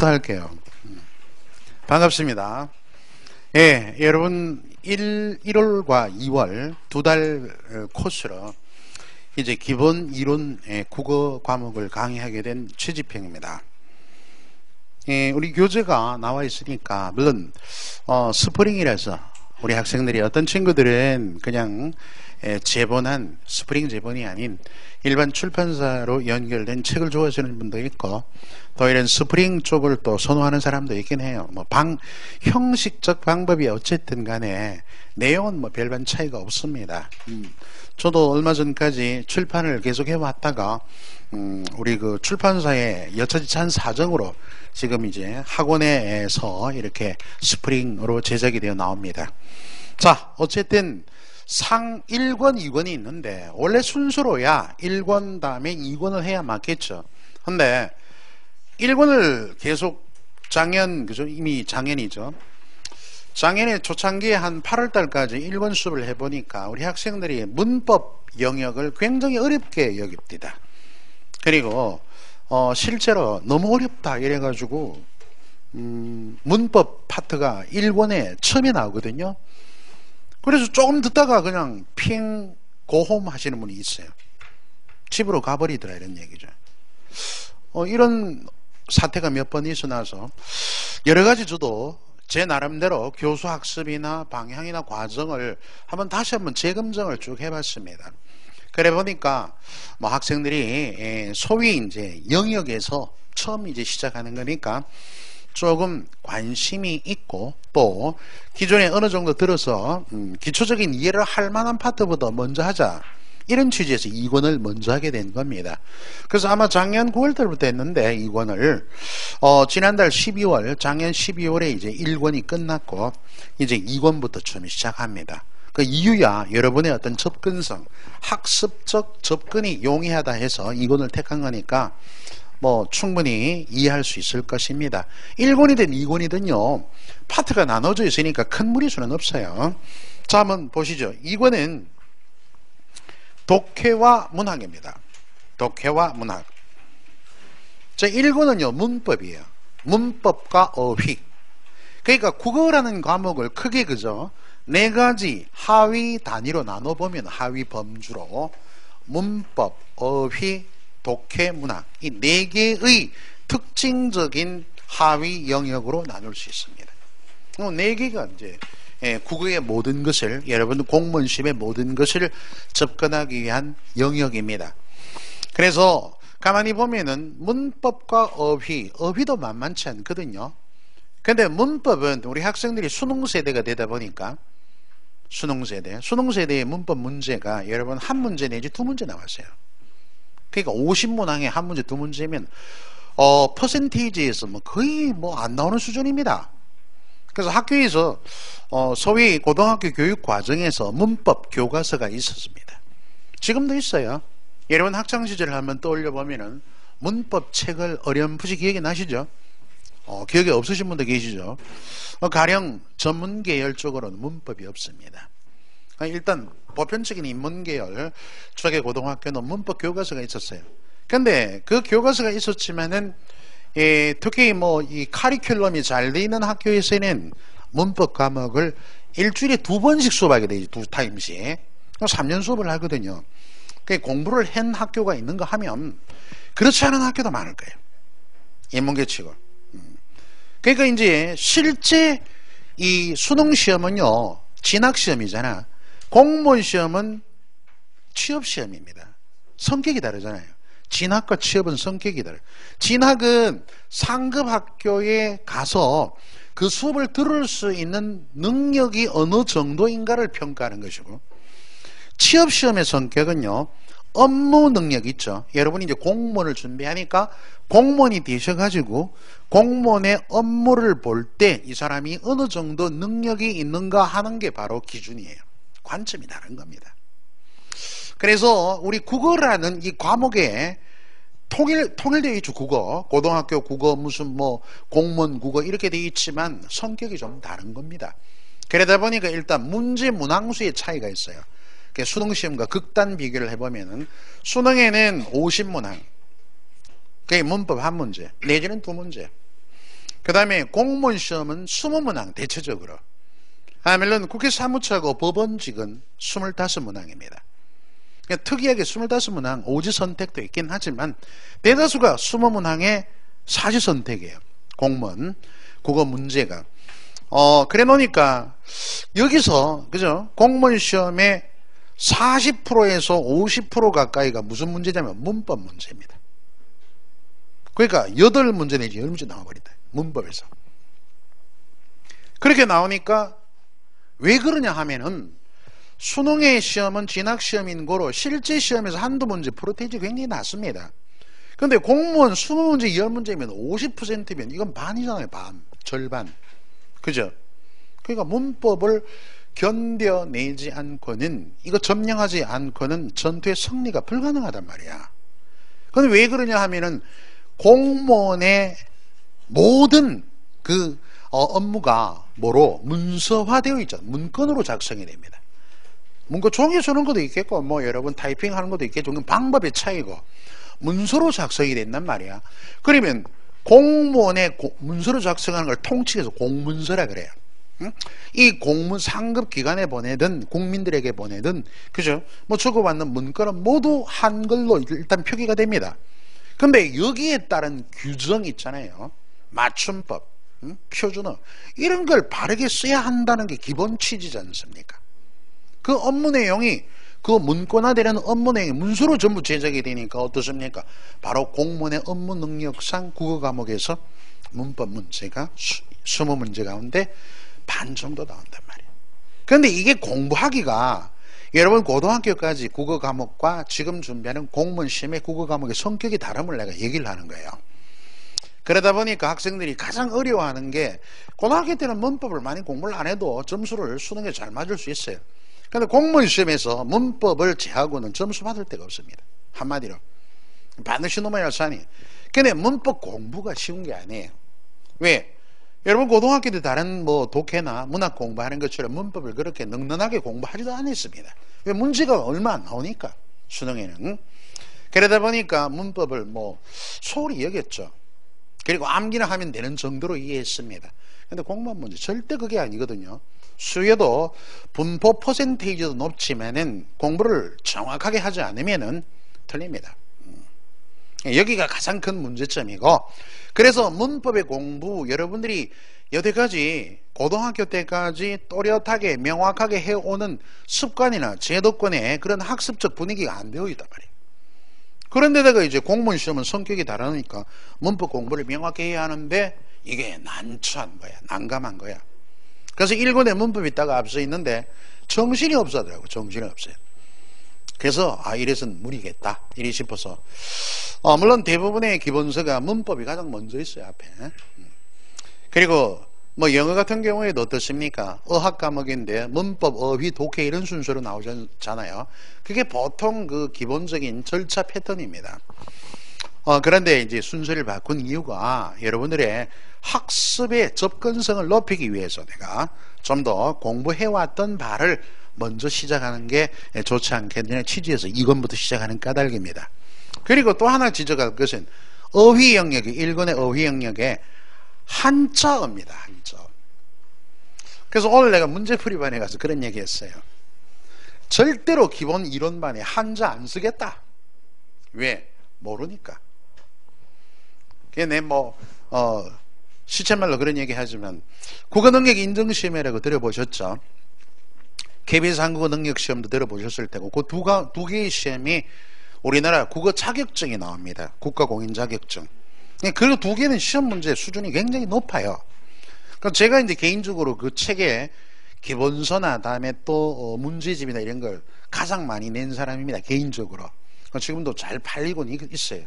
지금부터 할게요. 반갑습니다. 예, 여러분 1월과 2월 두 달 코스로 이제 기본 이론 국어 과목을 강의하게 된 최지평입니다. 예, 우리 교재가 나와 있으니까 물론 스프링이라서 우리 학생들이 어떤 친구들은 그냥 제본한 스프링 제본이 아닌 일반 출판사로 연결된 책을 좋아하시는 분도 있고 또 이런 스프링 쪽을 또 선호하는 사람도 있긴 해요. 뭐 형식적 방법이 어쨌든 간에 내용은 뭐 별반 차이가 없습니다. 저도 얼마 전까지 출판을 계속 해왔다가 우리 그 출판사의 여차지찬 사정으로 지금 이제 학원에서 이렇게 스프링으로 제작이 되어 나옵니다. 자, 어쨌든 상 1권, 2권이 있는데 원래 순서로야 1권 다음에 2권을 해야 맞겠죠. 근데 1권을 계속 작년, 그죠? 이미 작년이죠. 작년에 초창기에 한 8월달까지 1권 수업을 해보니까 우리 학생들이 문법 영역을 굉장히 어렵게 여깁니다. 그리고 실제로 너무 어렵다 이래가지고 문법 파트가 1권에 처음에 나오거든요. 그래서 조금 듣다가 그냥 핑 고홈 하시는 분이 있어요. 집으로 가버리더라 이런 얘기죠. 이런 사태가 몇 번 있어 나서 여러 가지 저도 제 나름대로 교수 학습이나 방향이나 과정을 다시 한번 재검증을 쭉 해봤습니다. 그래 보니까 뭐 학생들이 소위 이제 영역에서 처음 이제 시작하는 거니까 조금 관심이 있고 또 기존에 어느 정도 들어서 기초적인 이해를 할 만한 파트부터 먼저 하자 이런 취지에서 2권을 먼저 하게 된 겁니다. 그래서 아마 작년 9월달부터 했는데 2권을 지난달 12월 작년 12월에 이제 1권이 끝났고 이제 2권부터 처음 시작합니다. 그 이유야 여러분의 어떤 접근성 학습적 접근이 용이하다 해서 2권을 택한 거니까 뭐 충분히 이해할 수 있을 것입니다. 1권이든 2권이든요 파트가 나눠져 있으니까 큰 무리수는 없어요. 자, 한번 보시죠. 2권은 독해와 문학입니다. 독해와 문학. 자, 1권은요 문법이에요. 문법과 어휘. 그러니까 국어라는 과목을 크게 그죠 4가지 하위 단위로 나눠보면 하위 범주로 문법, 어휘, 독해, 문학 이 4개의 특징적인 하위 영역으로 나눌 수 있습니다. 4개가 이제 국어의 모든 것을 여러분 공무원 시험의 모든 것을 접근하기 위한 영역입니다. 그래서 가만히 보면은 문법과 어휘도 만만치 않거든요. 근데 문법은 우리 학생들이 수능 세대가 되다 보니까 수능 세대의 문법 문제가 여러분 한 문제 내지 2문제 나왔어요. 그러니까 50문항에 한 문제 2문제면 퍼센테이지에서 뭐 거의 뭐 안 나오는 수준입니다. 그래서 학교에서 소위 고등학교 교육 과정에서 문법 교과서가 있었습니다. 지금도 있어요. 여러분 학창시절을 한번 떠올려 보면은 문법 책을 어렴풋이 기억이 나시죠? 기억이 없으신 분도 계시죠? 가령 전문계열 쪽으로는 문법이 없습니다. 일단 보편적인 인문계열 쪽의 고등학교는 문법 교과서가 있었어요. 근데 그 교과서가 있었지만은 특히 뭐 이 카리큘럼이 잘 돼 있는 학교에서는 문법 과목을 일주일에 2번씩 수업하게 되지 2타임씩 3년 수업을 하거든요. 공부를 한 학교가 있는가 하면 그렇지 않은 학교도 많을 거예요. 인문계 치고. 그러니까 이제 실제 이 수능 시험은요 진학 시험이잖아. 공무원 시험은 취업 시험입니다. 성격이 다르잖아요. 진학과 취업은 성격이 다르요. 진학은 상급 학교에 가서 그 수업을 들을 수 있는 능력이 어느 정도인가를 평가하는 것이고 취업 시험의 성격은요 업무 능력 있죠. 여러분이 이제 공무원을 준비하니까 공무원이 되셔가지고 공무원의 업무를 볼 때 이 사람이 어느 정도 능력이 있는가 하는 게 바로 기준이에요. 관점이 다른 겁니다. 그래서 우리 국어라는 이 과목에 통일되어 있죠. 국어, 고등학교 국어, 무슨 뭐 공무원 국어 이렇게 되어 있지만 성격이 좀 다른 겁니다. 그러다 보니까 일단 문제 문항수의 차이가 있어요. 수능시험과 극단 비교를 해보면은 수능에는 50문항, 그게 문법 한 문제 내지는 2문제. 그 다음에 공무원 시험은 20문항 대체적으로. 물론 국회 사무처하고 법원직은 25문항입니다. 그러니까 특이하게 25문항 오지 선택도 있긴 하지만 대다수가 20문항의 사지 선택이에요. 공무원 국어 문제가. 그래 놓으니까 여기서 그죠? 공무원 시험의 40%에서 50% 가까이가 무슨 문제냐면 문법 문제입니다. 그러니까 8문제 내지 10문제 나와버린다. 문법에서. 그렇게 나오니까 왜 그러냐 하면은 수능의 시험은 진학시험인 거로 실제 시험에서 한두 문제 프로테이지 굉장히 낮습니다. 근데 공무원 20문제 10문제면 50%면 이건 반이잖아요. 반. 절반. 그죠? 그러니까 문법을 견뎌내지 않고는, 이거 점령하지 않고는 전투의 승리가 불가능하단 말이야. 근데 왜 그러냐 하면은 공무원의 모든 그 업무가 뭐로 문서화되어 있잖아. 문건으로 작성이 됩니다. 문건 종이 쓰는 것도 있겠고 뭐 여러분 타이핑하는 것도 있겠죠. 그건 방법의 차이고 문서로 작성이 된단 말이야. 그러면 공무원의 문서로 작성하는 걸 통칭해서 공문서라 그래요. 응? 이 공문 상급 기관에 보내든 국민들에게 보내든 그죠? 뭐 주고받는 문건은 모두 한글로 일단 표기가 됩니다. 근데 여기에 따른 규정 있잖아요. 맞춤법, 표준어 이런 걸 바르게 써야 한다는 게 기본 취지지 않습니까? 그 업무 내용이 그 문건화되는 업무 내용이 문서로 전부 제작이 되니까 어떻습니까? 바로 공무원의 업무 능력상 국어 과목에서 문법 문제가 20문제 가운데 반 정도 나온단 말이에요. 그런데 이게 공부하기가 여러분 고등학교까지 국어 과목과 지금 준비하는 공무원 시험의 국어 과목의 성격이 다름을 내가 얘기를 하는 거예요. 그러다 보니까 학생들이 가장 어려워하는 게 고등학교 때는 문법을 많이 공부를 안 해도 점수를 수능에 잘 맞을 수 있어요. 그런데 공무원 시험에서 문법을 제하고는 점수 받을 데가 없습니다. 한마디로 반드시 넘어야 할 산이. 근데 문법 공부가 쉬운 게 아니에요. 왜? 여러분 고등학교 때 다른 뭐 독해나 문학 공부하는 것처럼 문법을 그렇게 넉넉하게 공부하지도 않았습니다. 왜? 문제가 얼마 안 나오니까 수능에는. 그러다 보니까 문법을 뭐 소홀히 여겼죠. 그리고 암기나 하면 되는 정도로 이해했습니다. 근데 공무원 문제 절대 그게 아니거든요. 수요도 분포 퍼센테이지도 높지만은 공부를 정확하게 하지 않으면은 틀립니다. 여기가 가장 큰 문제점이고, 그래서 문법의 공부 여러분들이 여태까지 고등학교 때까지 또렷하게 명확하게 해오는 습관이나 제도권의 그런 학습적 분위기가 안 되어 있단 말이에요. 그런데다가 이제 공무원 시험은 성격이 다르니까 문법 공부를 명확히 해야 하는데 이게 난처한 거야. 난감한 거야. 그래서 1권에 문법이 있다가 앞서 있는데 정신이 없어더라고요. 정신이 없어요. 그래서 이래서는 무리겠다 이리 싶어서 물론 대부분의 기본서가 문법이 가장 먼저 있어요. 앞에. 그리고 뭐 영어 같은 경우에도 어떻습니까? 어학 과목인데 문법, 어휘, 독해 이런 순서로 나오잖아요. 그게 보통 그 기본적인 절차 패턴입니다. 그런데 이제 순서를 바꾼 이유가 여러분들의 학습의 접근성을 높이기 위해서 내가 좀 더 공부해왔던 바를 먼저 시작하는 게 좋지 않겠느냐 취지에서 이건부터 시작하는 까닭입니다. 그리고 또 하나 지적할 것은 어휘 영역이 1권의 어휘 영역에 한자어입니다. 한자. 그래서 오늘 내가 문제풀이반에 가서 그런 얘기 했어요. 절대로 기본 이론반에 한자 안 쓰겠다. 왜? 모르니까. 그게 내 시쳇말로 그런 얘기 하지만 국어능력 인증시험이라고 들어보셨죠? KBS 한국어 능력시험도 들어보셨을 테고 그 두 개의 시험이 우리나라 국어 자격증이 나옵니다. 국가공인 자격증. 그 두 개는 시험 문제 수준이 굉장히 높아요. 그러니까 제가 이제 개인적으로 그 책에 기본서나 다음에 또 문제집이나 이런 걸 가장 많이 낸 사람입니다. 개인적으로. 지금도 잘 팔리곤 있어요.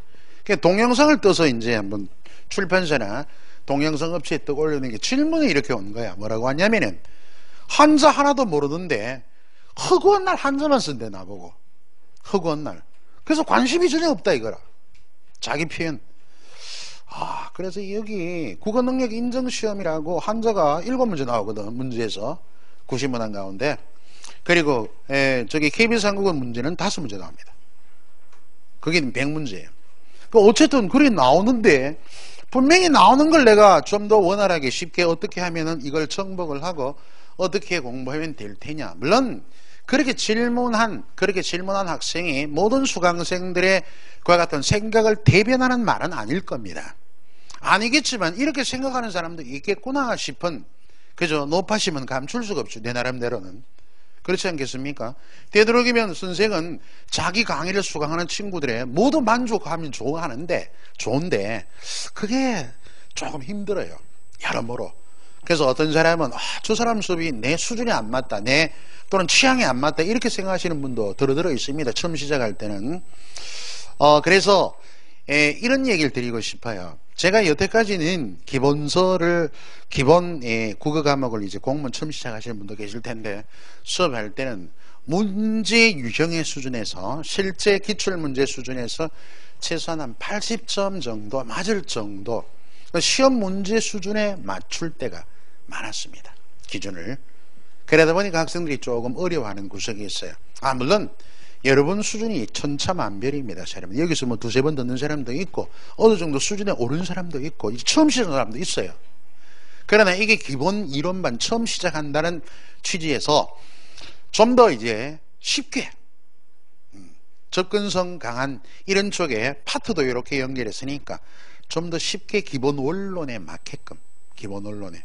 동영상을 떠서 이제 한번 출판사나 동영상 업체에 떠 올려놓은 게 질문이 이렇게 온 거야. 뭐라고 하냐면은 한자 하나도 모르는데 허구한 날 한자만 쓴대 나보고. 허구한 날. 그래서 관심이 전혀 없다 이거라. 자기 표현. 그래서 여기 국어능력 인증시험이라고 한자가 7문제 나오거든. 문제에서 90문항 가운데. 그리고 저기 KBS 한국어 문제는 5문제 나옵니다. 그게 100문제예요. 어쨌든 그래 나오는데 분명히 나오는 걸 내가 좀 더 원활하게 쉽게 어떻게 하면은 이걸 정복을 하고 어떻게 공부하면 될 테냐. 물론 그렇게 질문한 학생이 모든 수강생들의 그와 같은 생각을 대변하는 말은 아닐 겁니다. 아니겠지만 이렇게 생각하는 사람도 있겠구나 싶은, 그죠? 높아심은 감출 수가 없죠. 내 나름대로는. 그렇지 않겠습니까? 되도록이면 선생은 자기 강의를 수강하는 친구들의 모두 만족하면 좋은데 그게 조금 힘들어요. 여러모로. 그래서 어떤 사람은 저 사람 수업이 내 수준에 안 맞다, 또는 취향에 안 맞다, 이렇게 생각하시는 분도 들어 있습니다. 처음 시작할 때는. 그래서 이런 얘기를 드리고 싶어요. 제가 여태까지는 기본 국어 과목을 이제 공무원 처음 시작하시는 분도 계실 텐데, 수업할 때는 문제 유형의 수준에서, 실제 기출문제 수준에서 최소한 한 80점 정도 맞을 정도, 시험 문제 수준에 맞출 때가 많았습니다. 기준을. 그러다 보니까 학생들이 조금 어려워하는 구석이 있어요. 물론 여러분 수준이 천차만별입니다. 여기서 뭐 두세 번 듣는 사람도 있고 어느 정도 수준에 오른 사람도 있고 처음 시작하는 사람도 있어요. 그러나 이게 기본 이론반 처음 시작한다는 취지에서 좀 더 이제 쉽게 접근성 강한 이런 쪽에 파트도 이렇게 연결했으니까 좀 더 쉽게 기본 원론에 맞게끔, 기본 원론에.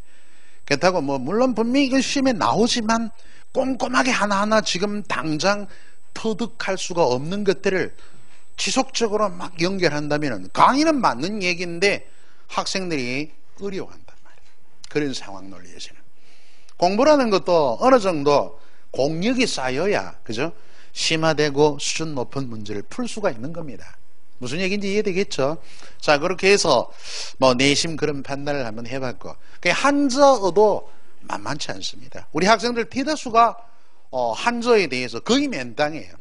그렇다고 물론 분명히 이건 시험에 나오지만 꼼꼼하게 하나하나 지금 당장 터득할 수가 없는 것들을 지속적으로 막 연결한다면 강의는 맞는 얘기인데 학생들이 어려워한단 말이에요. 그런 상황 논리에서는. 공부라는 것도 어느 정도 공력이 쌓여야, 그죠? 심화되고 수준 높은 문제를 풀 수가 있는 겁니다. 무슨 얘기인지 이해되겠죠? 자, 그렇게 해서 내심 그런 판단을 한번 해봤고, 한저어도 만만치 않습니다. 우리 학생들 대다수가 한저에 대해서 거의 맨땅이에요.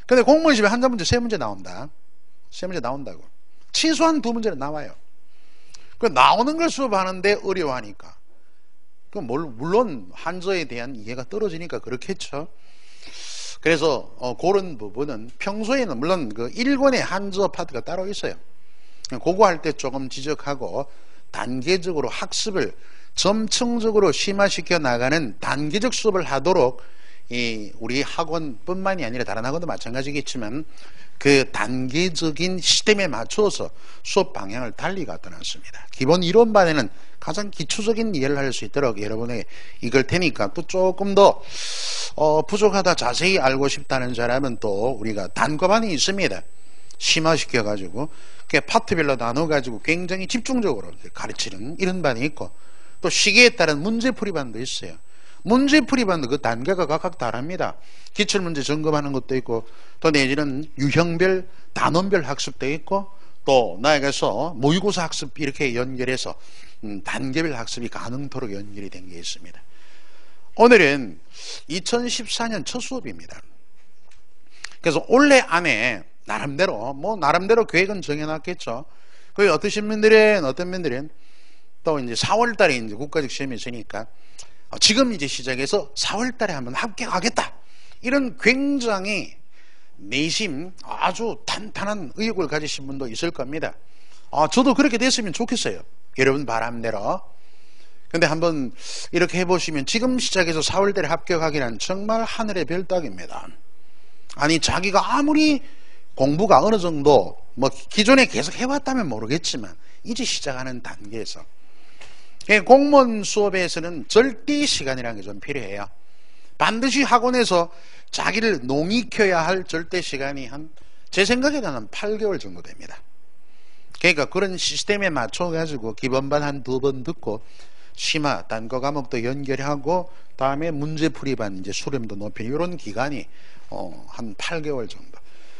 근데 공무원 시험에 한자 문제 3문제 나온다. 3문제 나온다고. 최소한 2문제는 나와요. 그 나오는 걸 수업하는데 어려워하니까. 물론 한저에 대한 이해가 떨어지니까 그렇겠죠. 그래서 그런 부분은 평소에는 물론 그 1권의 한저 파트가 따로 있어요. 그거 할 때 조금 지적하고 단계적으로 학습을 점층적으로 심화시켜 나가는 단계적 수업을 하도록 우리 학원뿐만이 아니라 다른 학원도 마찬가지겠지만 그 단계적인 시스템에 맞춰서 수업 방향을 달리 갖다 놨습니다. 기본 이론반에는 가장 기초적인 이해를 할 수 있도록 여러분에게 이걸 테니까, 또 조금 더 부족하다, 자세히 알고 싶다는 사람은 또 우리가 단과반이 있습니다. 심화시켜 가지고 파트별로 나눠 가지고 굉장히 집중적으로 가르치는 이런 반이 있고, 또 시기에 따른 문제풀이반도 있어요. 문제풀이반도 그 단계가 각각 다릅니다. 기출문제 점검하는 것도 있고, 또 내지는 유형별, 단원별 학습도 있고, 또 나아가서 모의고사 학습 이렇게 연결해서 단계별 학습이 가능토록 연결이 된 게 있습니다. 오늘은 2014년 첫 수업입니다. 그래서 올해 안에 나름대로 계획은 정해놨겠죠. 어떤 분들은 또 이제 4월 달에 이제 국가직 시험이 있으니까 지금 이제 시작해서 4월 달에 한번 합격하겠다, 이런 굉장히 내심 아주 탄탄한 의욕을 가지신 분도 있을 겁니다. 저도 그렇게 됐으면 좋겠어요. 여러분 바람대로. 근데 한번 이렇게 해보시면 지금 시작해서 4월 달에 합격하기란 정말 하늘의 별따기입니다. 아니, 자기가 아무리 공부가 어느 정도 기존에 계속 해왔다면 모르겠지만 이제 시작하는 단계에서, 공무원 수업에서는 절대 시간이라는 게 좀 필요해요. 반드시 학원에서 자기를 농익혀야 할 절대 시간이 제 생각에는 한 8개월 정도 됩니다. 그러니까 그런 시스템에 맞춰가지고 기본반 한 2번 듣고 심화, 단과 과목도 연결하고 다음에 문제풀이반 이제 수렴도 높이는 이런 기간이 한 8개월 정도.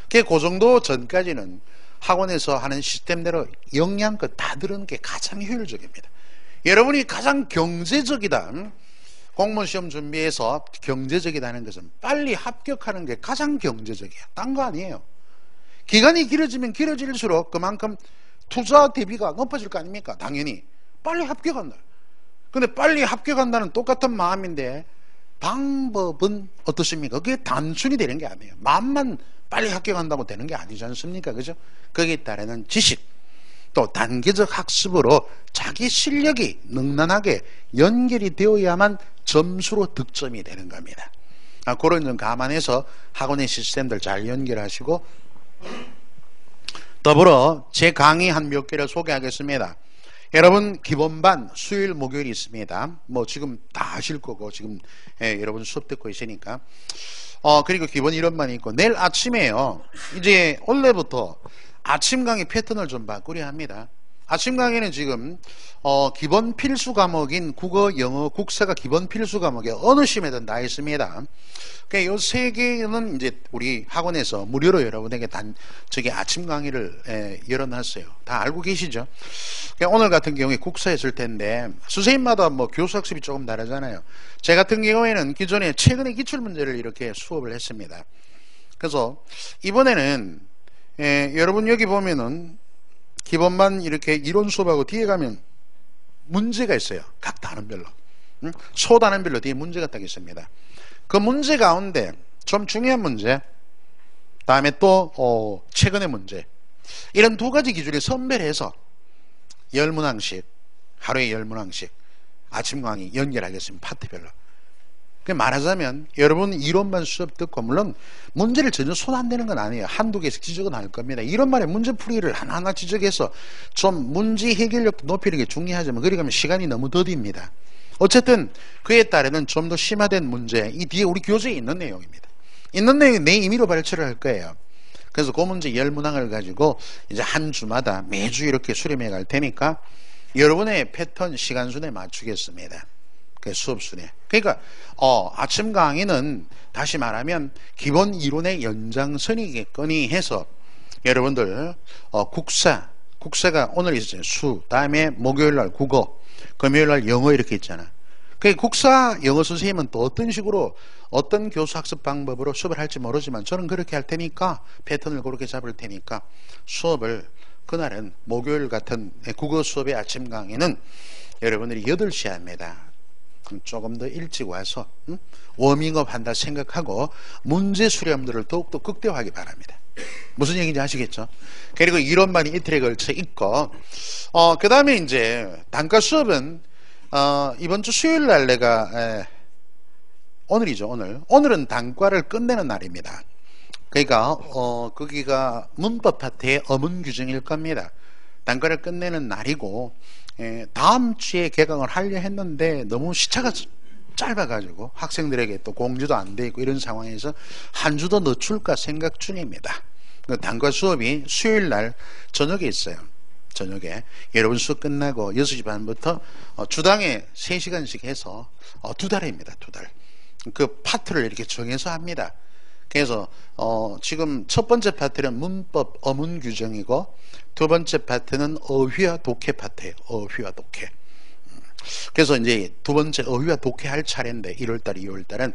그 정도 전까지는 학원에서 하는 시스템대로 영양껏 다 들은 게 가장 효율적입니다. 여러분이 가장 경제적이다, 공무원 시험 준비해서 경제적이다는 것은 빨리 합격하는 게 가장 경제적이에요. 딴 거 아니에요. 기간이 길어지면 길어질수록 그만큼 투자 대비가 높아질 거 아닙니까? 당연히 빨리 합격한다. 근데 빨리 합격한다는 똑같은 마음인데 방법은 어떻습니까? 그게 단순히 되는 게 아니에요. 마음만 빨리 합격한다고 되는 게 아니지 않습니까? 그죠? 거기에 따르는 지식, 또 단계적 학습으로 자기 실력이 능란하게 연결이 되어야만 점수로 득점이 되는 겁니다. 그런 점 감안해서 학원의 시스템들 잘 연결하시고, 더불어 제 강의 한 몇 개를 소개하겠습니다. 여러분 기본반 수요일 목요일이 있습니다. 뭐 지금 다 아실 거고 지금 여러분 수업 듣고 있으니까. 그리고 기본 이론반이 있고, 내일 아침에요, 이제 원래부터 아침 강의 패턴을 좀 바꾸려 합니다. 아침 강의는 지금 기본 필수 과목인 국어, 영어, 국사가 기본 필수 과목에 어느 시매든 다 있습니다. 그러니까 이 세 개는 이제 우리 학원에서 무료로 여러분에게 아침 강의를 열어놨어요. 다 알고 계시죠? 그러니까 오늘 같은 경우에 국사였을 텐데 선생님마다 뭐 교수 학습이 조금 다르잖아요. 제 같은 경우에는 기존에 최근에 기출 문제를 이렇게 수업을 했습니다. 그래서 이번에는 여러분 여기 보면은 기본만 이렇게 이론 수업하고 뒤에 가면 문제가 있어요. 각 단원별로. 소단원별로 뒤에 문제가 딱 있습니다. 그 문제 가운데 좀 중요한 문제, 다음에 또 최근의 문제, 이런 두 가지 기준에 선별해서 10문항씩, 하루에 10문항씩 아침 강의 연결하겠습니다. 파트별로. 말하자면 여러분 이론만 수업 듣고, 물론 문제를 전혀 손 안 대는 건 아니에요. 한두 개씩 지적은 할 겁니다. 이론만에 문제풀이를 하나하나 지적해서 좀 문제 해결력도 높이는 게 중요하지만 그리 가면 시간이 너무 더딥니다. 어쨌든 그에 따르는 좀 더 심화된 문제, 이 뒤에 우리 교재에 있는 내용입니다. 있는 내용이 내 임의로 발췌를 할 거예요. 그래서 그 문제 10문항을 가지고 이제 한 주마다 매주 이렇게 수렴해 갈 테니까 여러분의 패턴 시간 순에 맞추겠습니다. 수업 순에. 그러니까 아침 강의는 다시 말하면 기본 이론의 연장선이겠거니 해서 여러분들 국사가 오늘 있었잖아요. 수, 다음에 목요일날 국어, 금요일날 영어 이렇게 있잖아. 그 국사 영어 선생님은 또 어떤 식으로 어떤 교수 학습 방법으로 수업을 할지 모르지만 저는 그렇게 할 테니까 패턴을 그렇게 잡을 테니까 수업을 그날은 목요일 같은 국어 수업의 아침 강의는 여러분들이 8시에 합니다. 조금 더 일찍 와서 워밍업 한다 생각하고 문제 수렴들을 더욱더 극대화하기 바랍니다. 무슨 얘기인지 아시겠죠? 그리고 이론반이 이틀에 걸쳐 있고, 그 다음에 이제 단과 수업은 이번 주 수요일 날 내가 오늘이죠. 오늘은 단과를 끝내는 날입니다. 그러니까 거기가 문법 파트의 어문 규정일 겁니다. 단과를 끝내는 날이고, 다음 주에 개강을 하려 했는데 너무 시차가 짧아가지고 학생들에게 또 공지도 안 돼 있고 이런 상황에서 한 주 더 늦출까 생각 중입니다. 단과 수업이 수요일 날 저녁에 있어요. 저녁에 여러분 수업 끝나고 6시 반부터 주당에 3시간씩 해서 2달입니다. 2달. 그 파트를 이렇게 정해서 합니다. 그래서 지금 첫 번째 파트는 문법 어문 규정이고 두 번째 파트는 어휘와 독해 파트예요. 어휘와 독해. 그래서 이제 두 번째 어휘와 독해 할 차례인데 1월달, 2월달은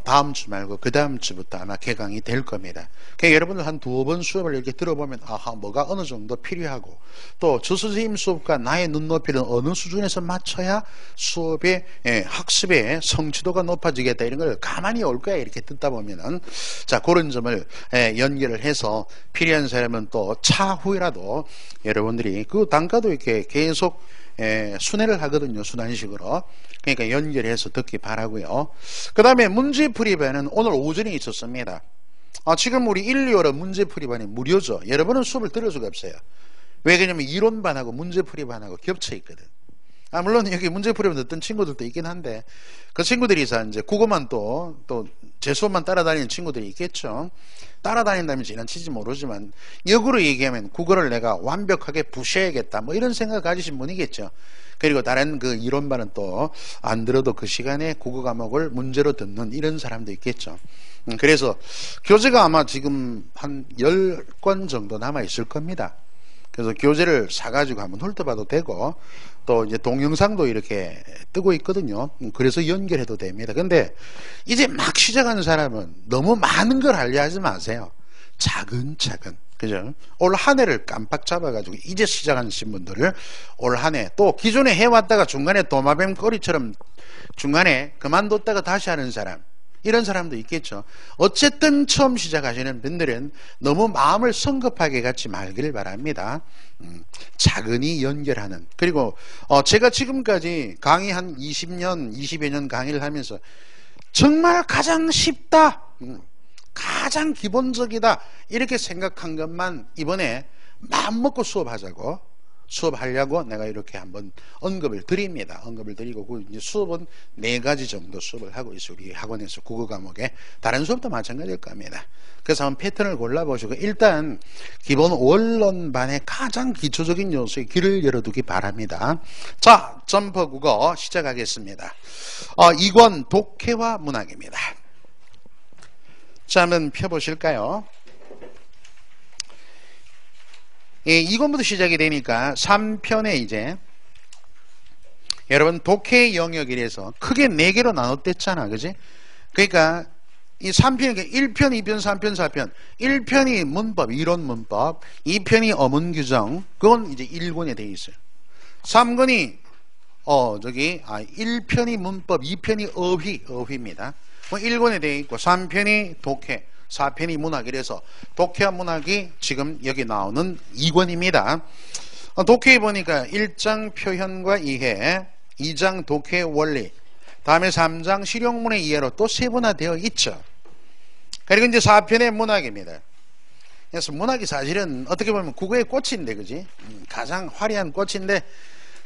다음 주 말고 그 다음 주부터 아마 개강이 될 겁니다. 그러니까 여러분들 한 두어 번 수업을 이렇게 들어보면 아하 뭐가 어느 정도 필요하고 또 저 선생님 수업과 나의 눈높이는 어느 수준에서 맞춰야 수업의 학습의 성취도가 높아지겠다 이런 걸 가만히 올 거야. 이렇게 듣다 보면은 자 그런 점을 연결을 해서 필요한 사람은 또 차후에라도 여러분들이 그 단가도 이렇게 계속 순회를 하거든요. 순환식으로. 그러니까 연결해서 듣기 바라고요. 그 다음에 문제풀이반은 오늘 오전에 있었습니다. 지금 우리 1, 2월은 문제풀이반이 무료죠. 여러분은 수업을 들을 수가 없어요. 왜 그러냐면 이론반하고 문제풀이반하고 겹쳐 있거든. 물론 여기 문제풀이반 듣던 친구들도 있긴 한데 그 친구들이 이제 국어만 또 제 수업만 따라다니는 친구들이 있겠죠. 따라다닌다면 지나치지 모르지만 역으로 얘기하면 국어를 내가 완벽하게 부셔야겠다 뭐 이런 생각 가지신 분이겠죠. 그리고 다른 그 이론반은 또 안 들어도 그 시간에 국어 과목을 문제로 듣는 이런 사람도 있겠죠. 그래서 교재가 아마 지금 한 10권 정도 남아 있을 겁니다. 그래서 교재를 사가지고 한번 훑어봐도 되고 또 이제 동영상도 이렇게 뜨고 있거든요. 그래서 연결해도 됩니다. 근데 이제 막 시작하는 사람은 너무 많은 걸 하려 하지 마세요. 차근차근. 그죠? 올 한 해를 깜빡 잡아가지고 이제 시작하신 분들을 올 한 해 또 기존에 해왔다가 중간에 도마뱀 꼬리처럼 중간에 그만뒀다가 다시 하는 사람 이런 사람도 있겠죠. 어쨌든 처음 시작하시는 분들은 너무 마음을 성급하게 갖지 말기를 바랍니다. 차근히 연결하는. 그리고 제가 지금까지 강의 한 20년, 20여 년 강의를 하면서 정말 가장 쉽다, 가장 기본적이다 이렇게 생각한 것만 이번에 마음 먹고 수업하려고 내가 이렇게 한번 언급을 드립니다. 언급을 드리고 그 이제 수업은 4가지 정도 수업을 하고 있어요. 우리 학원에서 국어 과목에. 다른 수업도 마찬가지일 겁니다. 그래서 한번 패턴을 골라보시고 일단 기본 원론반의 가장 기초적인 요소에 귀를 열어두기 바랍니다. 자, 점퍼 국어 시작하겠습니다. 2권 독해와 문학입니다. 자, 한번 펴보실까요? 예, 이건부터 시작이 되니까 3편에 이제 여러분 독해 영역이라서 크게 4개로 나눴댔잖아, 그지? 그러니까 이 3편, 1편, 2편, 3편, 4편. 1편이 문법, 이론 문법, 2편이 어문 규정, 그건 이제 1권에 돼 있어요. 3권이 1편이 문법, 2편이 어휘입니다. 1권에 돼 있고 3편이 독해, 4편이 문학이라서 독해와 문학이 지금 여기 나오는 2권입니다. 독해에 보니까 1장 표현과 이해, 2장 독해 원리, 다음에 3장 실용문의 이해로 또 세분화되어 있죠. 그리고 이제 4편의 문학입니다. 그래서 문학이 사실은 어떻게 보면 국어의 꽃인데, 그지? 가장 화려한 꽃인데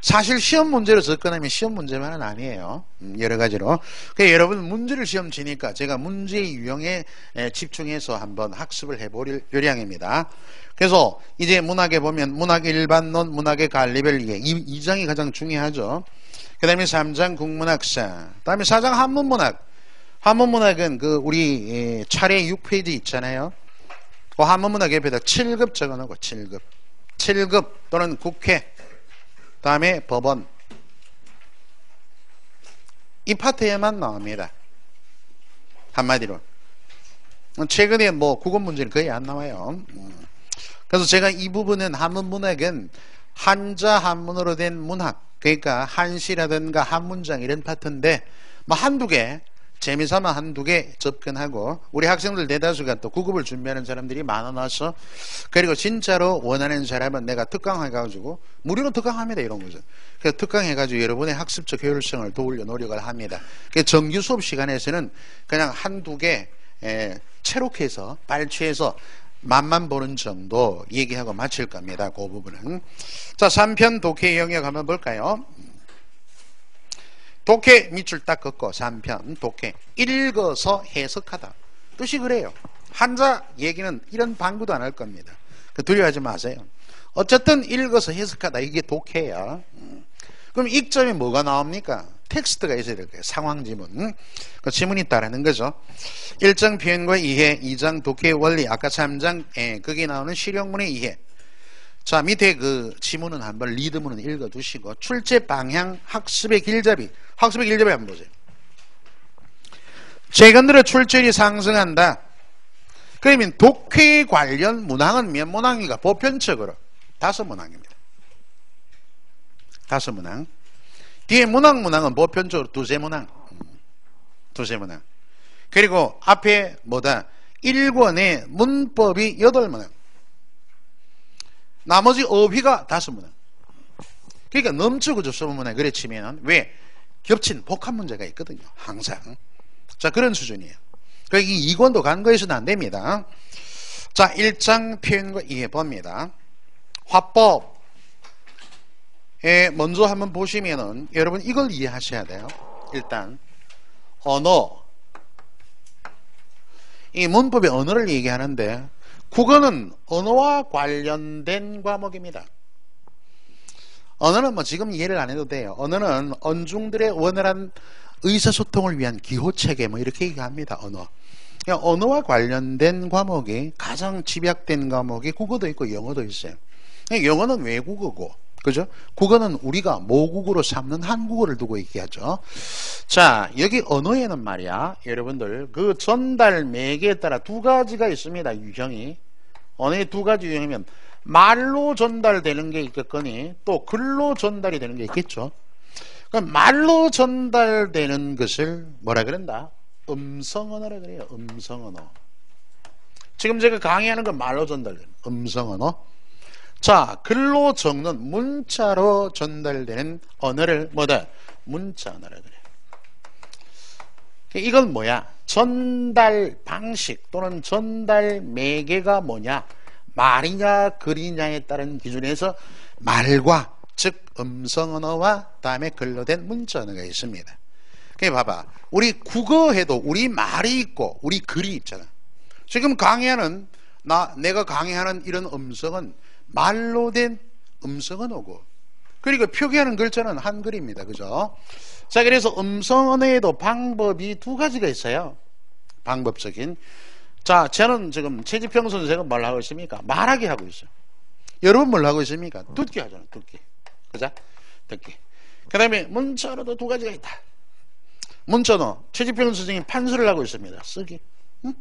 사실 시험 문제로 접근하면 시험 문제만은 아니에요. 여러 가지로. 그러니까 여러분 문제를 시험 치니까 제가 문제의 유형에 집중해서 한번 학습을 해볼 요량입니다. 그래서 이제 문학에 보면 문학 일반론, 문학의 관리별 이해, 이 2장이 가장 중요하죠. 그 다음에 3장 국문학사, 그 다음에 4장 한문문학. 한문문학은 그 우리 차례 6페이지 있잖아요. 그 한문문학 옆에다 7급 적어놓고 7급 또는 국회, 다음에 법원, 이 파트에만 나옵니다. 한마디로 최근에 뭐 국어 문제는 거의 안 나와요. 그래서 제가 이 부분은 한문문학은 한자 한문으로 된 문학, 그러니까 한시라든가 한문장 이런 파트인데 뭐 한두 개 재미삼아 한두 개 접근하고, 우리 학생들 대다수가 또 구급을 준비하는 사람들이 많아서, 그리고 진짜로 원하는 사람은 내가 특강해가지고 무료로 특강합니다, 이런 거죠. 그래서 특강해가지고 여러분의 학습적 효율성을 도우려 노력을 합니다. 그래서 정규 수업 시간에서는 그냥 한두 개 체록해서 발췌해서 맛만 보는 정도 얘기하고 마칠 겁니다. 그 부분은. 자, 3편 독해 영역 한번 볼까요? 독해 밑줄 딱 긋고 3편 독해 읽어서 해석하다. 뜻이 그래요. 한자 얘기는 이런 방구도 안 할 겁니다. 두려워하지 마세요. 어쨌든 읽어서 해석하다, 이게 독해야. 그럼 익점에 뭐가 나옵니까? 텍스트가 있어야 될 거예요. 상황지문. 그 지문이 따르는 거죠. 1장 표현과 이해, 2장 독해 원리, 아까 3장 거기 나오는 실용문의 이해. 자, 밑에 그 지문은 한번 리드문은 읽어두시고, 출제 방향, 학습의 길잡이. 학습의 길잡이 한번 보세요. 최근 들어 출제율이 상승한다. 그러면 독해 관련 문항은 몇 문항인가? 보편적으로 5문항입니다. 5문항. 뒤에 문항은 보편적으로 2-3문항. 2-3문항. 그리고 앞에 뭐다? 1권에 문법이 8문항. 나머지 어휘가 5문항. 그러니까 넘치고죠, 20문항. 그래 치면은. 왜? 겹친 복합 문제가 있거든요, 항상. 자, 그런 수준이에요. 그러니까 이 2권도 간거해서는 안 됩니다. 자, 1장 표현과 이해 봅니다. 화법에 먼저 한번 보시면은 여러분 이걸 이해하셔야 돼요. 일단 언어, 이 문법의 언어를 얘기하는데 국어는 언어와 관련된 과목입니다. 언어는 뭐 지금 이해를 안 해도 돼요. 언어는 언중들의 원활한 의사소통을 위한 기호체계, 뭐 이렇게 얘기합니다. 언어. 그러니까 언어와 관련된 과목이 가장 집약된 과목이 국어도 있고 영어도 있어요. 영어는 외국어고, 그죠? 국어는 우리가 모국어로 삼는 한국어를 두고 얘기하죠. 자, 여기 언어에는 말이야, 여러분들 그 전달 매개에 따라 2가지가 있습니다. 유형이. 언어의 2가지 유형이면 말로 전달되는 게 있겠거니 또 글로 전달이 되는 게 있겠죠. 그럼 말로 전달되는 것을 뭐라 그런다? 음성 언어라 그래요. 음성 언어. 지금 제가 강의하는 건 말로 전달되는 음성 언어. 자, 글로 적는 문자로 전달되는 언어를 뭐다? 문자 언어라 그래요. 이건 뭐야? 전달 방식 또는 전달 매개가 뭐냐? 말이냐 글이냐에 따른 기준에서 말과 즉 음성 언어와 다음에 글로 된 문자 언어가 있습니다. 그러니까 봐봐. 우리 국어에도 우리 말이 있고 우리 글이 있잖아. 지금 강의하는 내가 강의하는 이런 음성은 말로 된 음성 언어고, 그리고 표기하는 글자는 한글입니다. 그죠? 자, 그래서 음성 언어에도 방법이 두 가지가 있어요. 방법적인. 자, 저는 지금 최지평 선생은 뭘 하고 있습니까? 말하기 하고 있어요. 여러분 뭘 하고 있습니까? 듣기 하잖아. 듣기. 그죠? 듣기. 그 다음에 문자로도 두 가지가 있다. 문자는 최지평 선생님이 판서를 하고 있습니다. 쓰기. 응?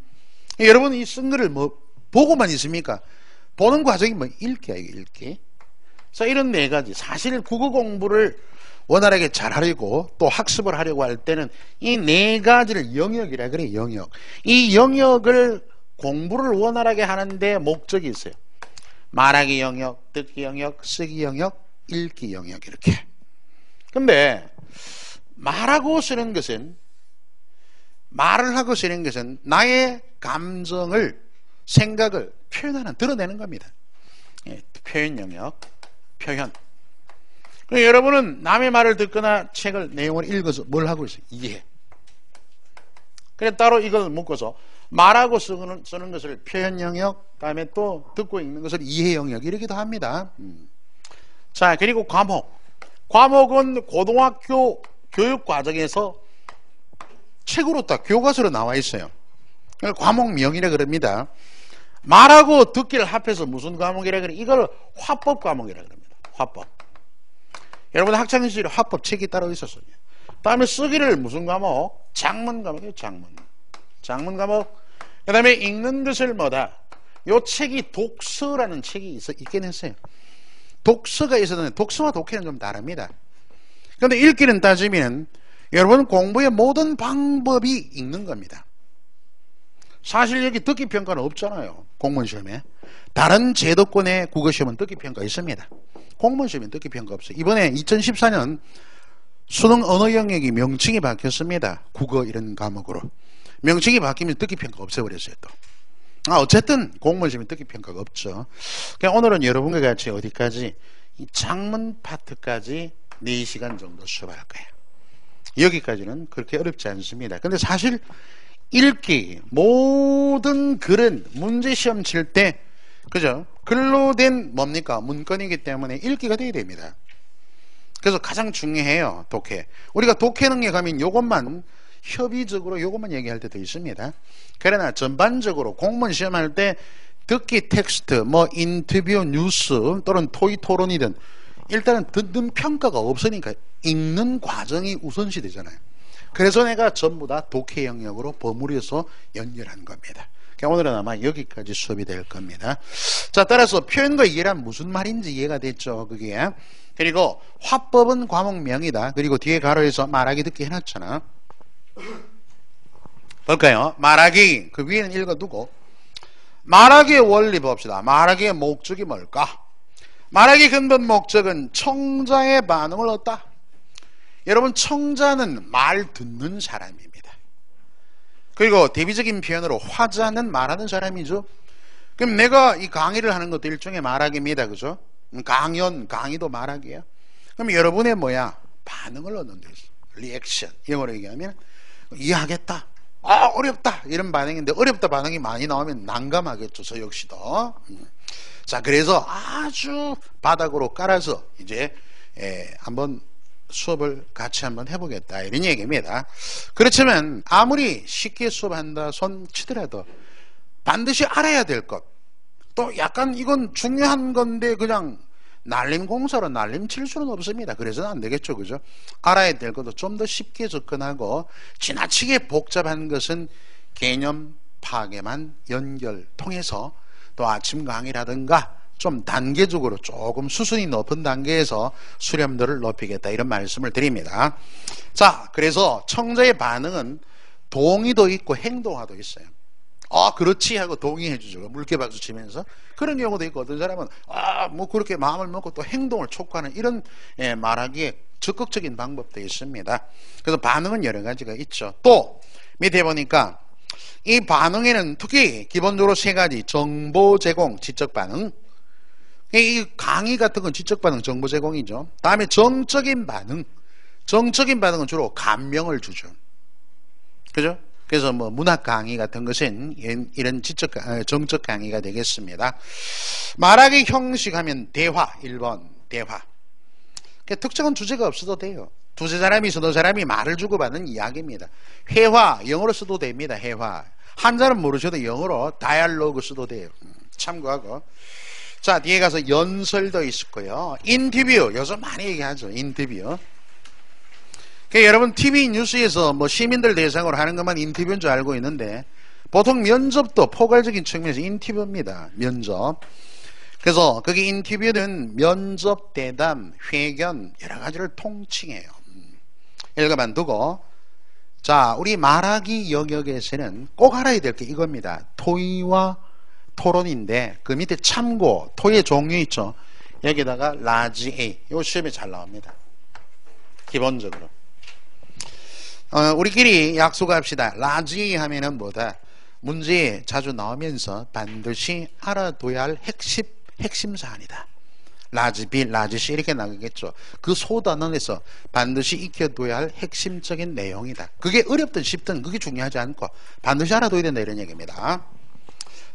여러분 이 쓴 글을 뭐 보고만 있습니까? 보는 과정이 뭐 읽기야, 이게 읽기. 그래서 이런 네 가지. 사실 국어 공부를 원활하게 잘 하려고 또 학습을 하려고 할 때는 이 네 가지를 영역이라 그래. 영역. 이 영역을 공부를 원활하게 하는데 목적이 있어요. 말하기 영역, 듣기 영역, 쓰기 영역, 읽기 영역, 이렇게. 근데 말하고 쓰는 것은, 말을 하고 쓰는 것은 나의 감정을, 생각을 표현하는, 드러내는 겁니다. 예, 표현 영역, 표현. 여러분은 남의 말을 듣거나 책을, 내용을 읽어서 뭘 하고 있어요? 이해. 그래 따로 이걸 묶어서 말하고 쓰는 것을 표현 영역, 다음에 또 듣고 읽는 것을 이해 영역, 이렇게도 합니다. 자, 그리고 과목. 과목은 고등학교 교육 과정에서 책으로 딱 교과서로 나와 있어요. 과목명이라 그럽니다. 말하고 듣기를 합해서 무슨 과목이라 그래? 이걸 화법 과목이라 그럽니다. 화법. 여러분 학창시절에 화법 책이 따로 있었어요. 다음에 쓰기를 무슨 과목? 작문 과목이에요. 작문. 작문 과목. 그 다음에 읽는 것을 뭐다? 요 책이 독서라는 책이 있긴 했어요. 독서가 있었는데 독서와 독해는 좀 다릅니다. 그런데 읽기는 따지면 여러분 공부의 모든 방법이 읽는 겁니다. 사실 여기 듣기 평가는 없잖아요. 공무원 시험에. 다른 제도권의 국어시험은 듣기 평가 있습니다. 공무원 시험은 듣기 평가 없어요. 이번에 2014년 수능 언어 영역이 명칭이 바뀌었습니다. 국어 이런 과목으로. 명칭이 바뀌면 듣기 평가 없애버렸어요 또. 어쨌든 공무원 시험은 듣기 평가가 없죠. 그러니까 오늘은 여러분과 같이 어디까지? 이 작문 파트까지 4시간 정도 수업할 거예요. 여기까지는 그렇게 어렵지 않습니다. 근데 사실 읽기, 모든 글은 문제시험 칠 때, 그죠? 글로 된 뭡니까? 문건이기 때문에 읽기가 돼야 됩니다. 그래서 가장 중요해요, 독해. 우리가 독해 능력 하면 요것만, 협의적으로 요것만 얘기할 때도 있습니다. 그러나 전반적으로 공무원 시험할 때 듣기 텍스트, 뭐 인터뷰 뉴스 또는 토의 토론이든 일단은 듣는 평가가 없으니까 읽는 과정이 우선시 되잖아요. 그래서 내가 전부 다 독해 영역으로 버무려서 연결한 겁니다. 그러니까 오늘은 아마 여기까지 수업이 될 겁니다. 자, 따라서 표현과 이해란 무슨 말인지 이해가 됐죠, 그게. 그리고 화법은 과목명이다. 그리고 뒤에 가로에서 말하기 듣기 해놨잖아. 볼까요? 말하기, 그 위에는 읽어두고 말하기의 원리 봅시다. 말하기의 목적이 뭘까? 말하기 근본 목적은 청자의 반응을 얻다. 여러분, 청자는 말 듣는 사람입니다. 그리고 대비적인 표현으로 화자는 말하는 사람이죠. 그럼 내가 이 강의를 하는 것도 일종의 말하기입니다. 그죠? 강연, 강의도 말하기예요. 그럼 여러분의 뭐야? 반응을 얻는 데서 리액션, 영어로 얘기하면 이해하겠다, 어렵다, 이런 반응인데, 어렵다 반응이 많이 나오면 난감하겠죠. 저 역시도. 자, 그래서 아주 바닥으로 깔아서 이제 한번 수업을 같이 한번 해보겠다, 이런 얘기입니다. 그렇지만 아무리 쉽게 수업한다 손 치더라도 반드시 알아야 될 것, 또 약간 이건 중요한 건데 그냥 날림공사로 날림 칠 수는 없습니다. 그래서는 안 되겠죠, 그죠? 알아야 될 것도 좀 더 쉽게 접근하고, 지나치게 복잡한 것은 개념 파악에만 연결 통해서 또 아침 강의라든가 좀 단계적으로 조금 수준이 높은 단계에서 수렴도를 높이겠다, 이런 말씀을 드립니다. 자, 그래서 청자의 반응은 동의도 있고 행동화도 있어요. 그렇지 하고 동의해 주죠. 물개박수 치면서. 그런 경우도 있고, 어떤 사람은 뭐 그렇게 마음을 먹고 또 행동을 촉구하는 이런 말하기에 적극적인 방법도 있습니다. 그래서 반응은 여러 가지가 있죠. 또 밑에 보니까 이 반응에는 특히 기본적으로 세 가지: 정보 제공, 지적 반응. 이 강의 같은 건 지적 반응, 정보 제공이죠. 다음에 정적인 반응. 정적인 반응은 주로 감명을 주죠. 그죠? 그래서 뭐 문학 강의 같은 것은 이런 정적 강의가 되겠습니다. 말하기 형식 하면 대화, 1번 대화. 특정한 주제가 없어도 돼요. 두세 사람이 있어도 사람이 말을 주고받는 이야기입니다. 회화, 영어로 써도 됩니다. 회화. 한자는 모르셔도 영어로 다이얼로그 써도 돼요. 참고하고. 자, 뒤에 가서 연설도 있을 거예요. 인터뷰, 요즘 많이 얘기하죠. 인터뷰. 그러니까 여러분 TV 뉴스에서 뭐 시민들 대상으로 하는 것만 인터뷰인 줄 알고 있는데, 보통 면접도 포괄적인 측면에서 인터뷰입니다. 면접. 그래서 거기 인터뷰는 면접, 대담, 회견 여러 가지를 통칭해요. 읽어만 두고, 자, 우리 말하기 영역에서는 꼭 알아야 될 게 이겁니다. 토의와 토론인데 그 밑에 참고, 토의 종류 있죠. 여기다가 라지 A, 이 시험에 잘 나옵니다. 기본적으로. 우리끼리 약속합시다. 라지 하면은 뭐다? 문제에 자주 나오면서 반드시 알아둬야 할 핵심 사안이다. 라지 B, 라지 C 이렇게 나가겠죠. 그 소단원에서 반드시 익혀둬야 할 핵심적인 내용이다. 그게 어렵든 쉽든 그게 중요하지 않고 반드시 알아둬야 된다, 이런 얘기입니다.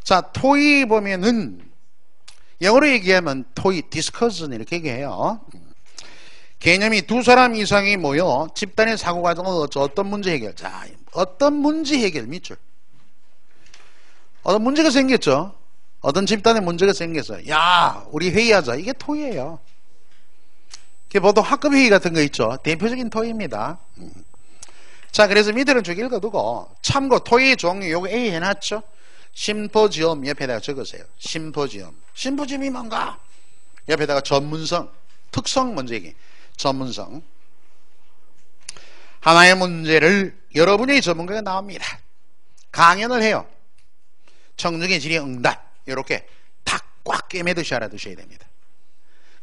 자, 토의 보면은 영어로 얘기하면 토의, 디스커전 이렇게 얘기해요. 개념이 두 사람 이상이 모여 집단의 사고 과정은 어떤 문제 해결. 자, 어떤 문제 해결 밑줄. 어떤 문제가 생겼죠. 어떤 집단에 문제가 생겨서 야, 우리 회의하자. 이게 토의예요. 보통 학급 회의 같은 거 있죠. 대표적인 토의입니다. 자, 그래서 밑에는 쭉 읽어두고 참고 토의 종류 요거 A 해놨죠. 심포지엄 옆에다가 적으세요. 심포지엄. 심포지엄이 뭔가? 옆에다가 전문성, 특성 먼저 얘기해. 전문성. 하나의 문제를 여러 분의 전문가가 나옵니다. 강연을 해요. 청중의 질의 응답. 이렇게 탁 꽉 깨매듯이 알아두셔야 됩니다.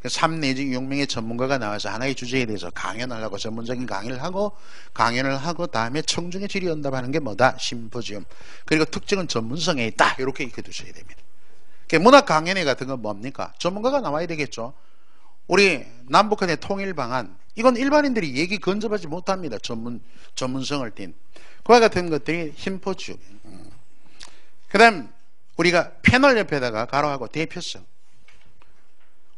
3 내지 6명의 전문가가 나와서 하나의 주제에 대해서 강연을 하고 전문적인 강의를 하고 다음에 청중의 질의 응답하는 게 뭐다? 심포지엄. 그리고 특징은 전문성에 있다. 이렇게 익혀두셔야 됩니다. 문학 강연회 같은 건 뭡니까? 전문가가 나와야 되겠죠. 우리 남북한의 통일 방안, 이건 일반인들이 얘기 근접하지 못합니다. 전문성을 띤 그와 같은 것들이 심포지엄. 그 다음 우리가 패널 옆에다가 가로하고 대표성.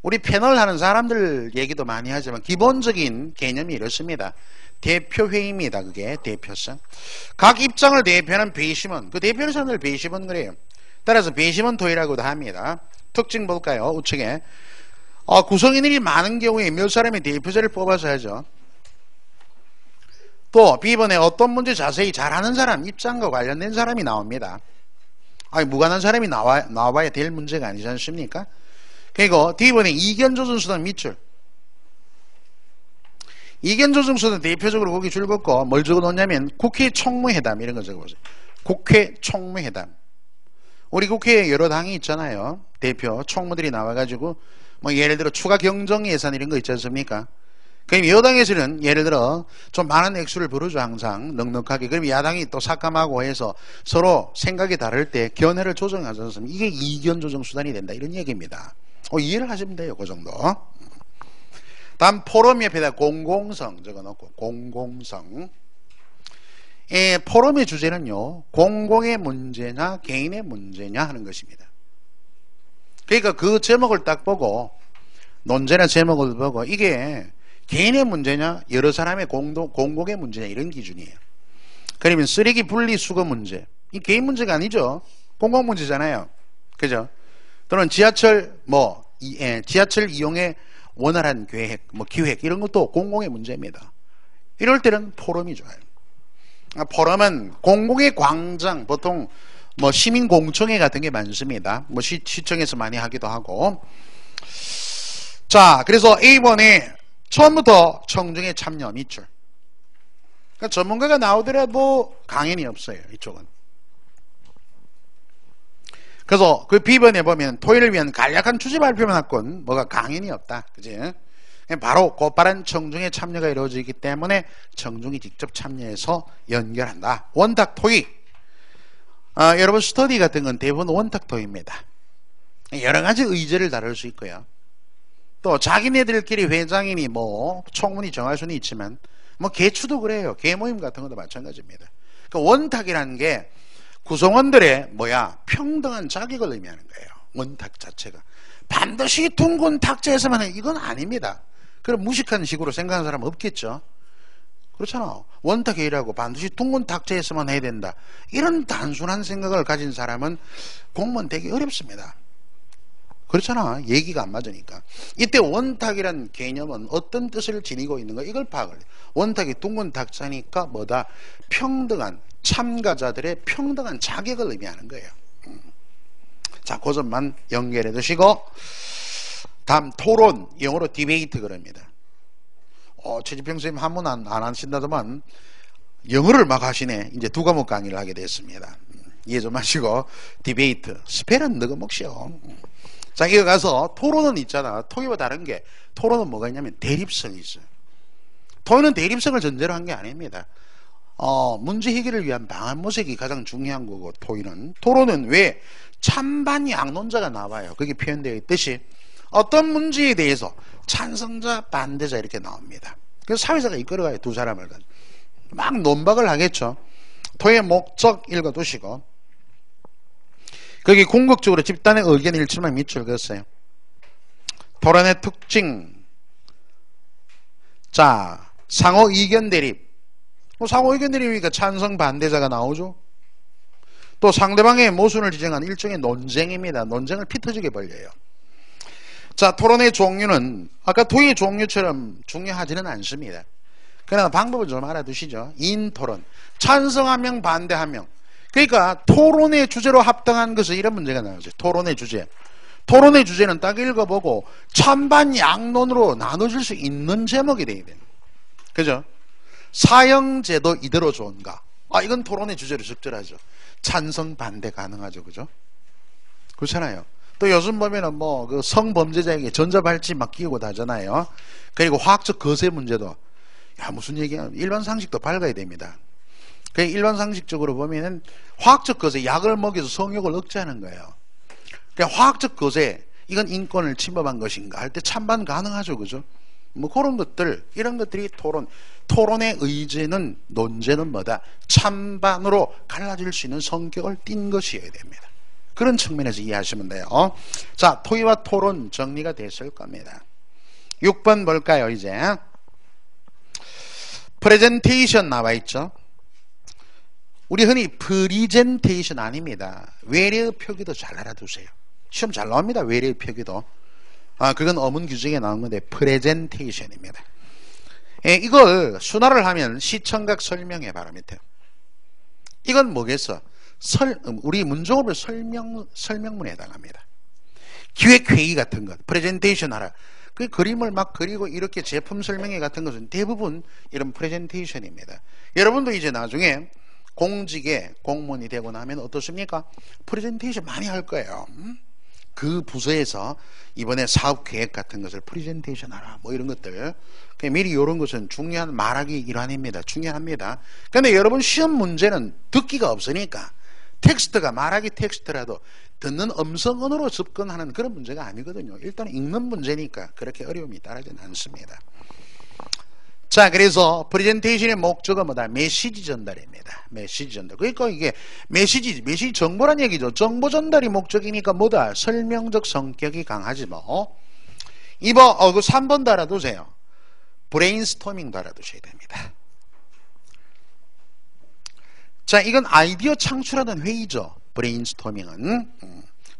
우리 패널 하는 사람들 얘기도 많이 하지만 기본적인 개념이 이렇습니다. 대표회의입니다. 그게 대표성. 각 입장을 대표하는 배심원, 그 대표하는 사람들 배심원 그래요. 따라서 배심원 토의라고도 합니다. 특징 볼까요? 우측에 구성인들이 많은 경우에 몇 사람의 대표자를 뽑아서 하죠. 또 B번에 어떤 문제 자세히 잘하는 사람, 입장과 관련된 사람이 나옵니다. 무관한 사람이 나와야 될 문제가 아니지 않습니까? 그리고 D번에 이견조정수단 밑줄. 이견조정수단 대표적으로 거기 줄 긋고 뭘 적어놓냐면 국회 총무회담 이런 거 적어보세요. 국회 총무회담. 우리 국회에 여러 당이 있잖아요. 대표 총무들이 나와가지고 뭐 예를 들어 추가 경정 예산 이런 거 있지 않습니까? 그럼 여당에서는 예를 들어 좀 많은 액수를 부르죠. 항상 넉넉하게. 그럼 야당이 또 삭감하고 해서 서로 생각이 다를 때 견해를 조정하지 않습니까? 이게 이견 조정 수단이 된다, 이런 얘기입니다. 이해를 하시면 돼요. 그 정도. 다음 포럼 옆에다 공공성 적어놓고 공공성. 포럼의 주제는요, 공공의 문제냐 개인의 문제냐 하는 것입니다. 그러니까 그 제목을 딱 보고, 논제나 제목을 보고 이게 개인의 문제냐 여러 사람의 공공의 문제냐 이런 기준이에요. 그러면 쓰레기 분리수거 문제, 이 개인 문제가 아니죠. 공공 문제잖아요. 그죠? 또는 지하철 지하철 이용의 원활한 계획, 기획 이런 것도 공공의 문제입니다. 이럴 때는 포럼이 좋아요. 포럼은 공공의 광장, 보통 시민공청회 같은 게 많습니다. 시청에서 많이 하기도 하고. 자, 그래서 A번에 처음부터 청중의 참여 밑줄. 그러니까 전문가가 나오더라도 강연이 없어요. 이쪽은. 그래서 그 비번에 보면 토의를 위한 간략한 취지 발표만 할건 뭐가 강연이 없다. 그지? 바로 곧바른 청중의 참여가 이루어지기 때문에 청중이 직접 참여해서 연결한다. 원탁 토의. 여러분 스터디 같은 건 대부분 원탁 토의입니다. 여러 가지 의제를 다룰 수 있고요. 또 자기네들끼리 회장이니 뭐 총무니 정할 수는 있지만 뭐 개추도 그래요. 개모임 같은 것도 마찬가지입니다. 그러니까 원탁이라는 게 구성원들의 평등한 자격을 의미하는 거예요. 원탁 자체가. 반드시 둥근 탁자에서만 해. 이건 아닙니다. 그럼 무식한 식으로 생각하는 사람 없겠죠. 그렇잖아. 원탁회의라고 반드시 둥근 탁자에서만 해야 된다. 이런 단순한 생각을 가진 사람은 공무원 되기 어렵습니다. 그렇잖아. 얘기가 안 맞으니까. 이때 원탁이란 개념은 어떤 뜻을 지니고 있는가 이걸 파악을 해요. 원탁이 둥근 탁자니까 뭐다? 평등한 참가자들의 평등한 자격을 의미하는 거예요. 자, 그 점만 연결해 두시고 다음 토론, 영어로 디베이트 그럽니다. 최지평 선생님 한문 안 하신다더만 영어를 막 하시네. 이제 두 과목 강의를 하게 됐습니다. 이해 좀 하시고 디베이트, 스펠은 너가 몫이요. 자, 이거 가서 토론은 있잖아. 토의와 다른 게 토론은 뭐가 있냐면 대립성이 있어요. 토의는 대립성을 전제로 한 게 아닙니다. 문제 해결을 위한 방안 모색이 가장 중요한 거고 토론은 왜 찬반 양론자가 나와요. 그게 표현되어 있듯이 어떤 문제에 대해서 찬성자 반대자 이렇게 나옵니다. 그래서 사회자가 이끌어가요. 두 사람을 가지고 막 논박을 하겠죠. 토의의 목적 읽어두시고 거기 궁극적으로 집단의 의견 일치만 밑줄 그었어요. 토론의 특징. 자, 상호 의견 대립. 상호 의견 대립이니까 찬성 반대자가 나오죠. 또 상대방의 모순을 지정한 일종의 논쟁입니다. 논쟁을 피 터지게 벌려요. 자, 토론의 종류는 아까 토의의 종류처럼 중요하지는 않습니다. 그러나 방법을 좀 알아두시죠. 인토론. 찬성 한 명, 반대 한 명. 그러니까 토론의 주제로 합당한 것은 이런 문제가 나오죠. 토론의 주제. 토론의 주제는 딱 읽어보고 찬반 양론으로 나눠질 수 있는 제목이 돼야 돼요. 그죠? 사형제도 이대로 좋은가? 이건 토론의 주제로 적절하죠. 찬성 반대 가능하죠. 그죠? 그렇잖아요. 또 요즘 보면은 그 성범죄자에게 전자발찌 막 끼우고 다잖아요. 그리고 화학적 거세 문제도 무슨 얘기야? 일반 상식도 밝아야 됩니다. 일반 상식적으로 보면은 화학적 거세 약을 먹여서 성욕을 억제하는 거예요. 그러니까 화학적 거세 이건 인권을 침범한 것인가 할 때 찬반 가능하죠. 그죠? 그런 것들 이런 것들이 토론의 의제는 논제는 뭐다? 찬반으로 갈라질 수 있는 성격을 띈 것이어야 됩니다. 그런 측면에서 이해하시면 돼요. 자, 토의와 토론 정리가 됐을 겁니다. 6번 볼까요? 이제 프레젠테이션 나와 있죠. 우리 흔히 프리젠테이션 아닙니다. 외래의 표기도 잘 알아두세요. 시험 잘 나옵니다. 외래의 표기도. 그건 어문 규정에 나온 건데 프레젠테이션입니다. 이걸 순화를 하면 시청각 설명해 바로 밑에. 이건 뭐겠어? 우리 문종업을 설명문에 해당합니다. 기획회의 같은 것, 프레젠테이션 하라. 그 그림을 막 그리고 이렇게 제품 설명회 같은 것은 대부분 이런 프레젠테이션입니다. 여러분도 이제 나중에 공직에 공무원이 되고 나면 어떻습니까? 프레젠테이션 많이 할 거예요. 그 부서에서 이번에 사업 계획 같은 것을 프레젠테이션 하라. 이런 것들. 미리 이런 것은 중요한 말하기 일환입니다. 중요합니다. 근데 여러분 시험 문제는 듣기가 없으니까 텍스트가 말하기 텍스트라도 듣는 음성언어로 접근하는 그런 문제가 아니거든요. 일단 읽는 문제니까 그렇게 어려움이 따르지는 않습니다. 자, 그래서 프레젠테이션의 목적은 뭐다? 메시지 전달입니다. 메시지 전달. 그러니까 이게 메시지 정보란 얘기죠. 정보 전달이 목적이니까 뭐다? 설명적 성격이 강하지 뭐. 이번 그 3번 달아두세요. 브레인스토밍 달아두셔야 됩니다. 자, 이건 아이디어 창출하는 회의죠. 브레인스토밍은.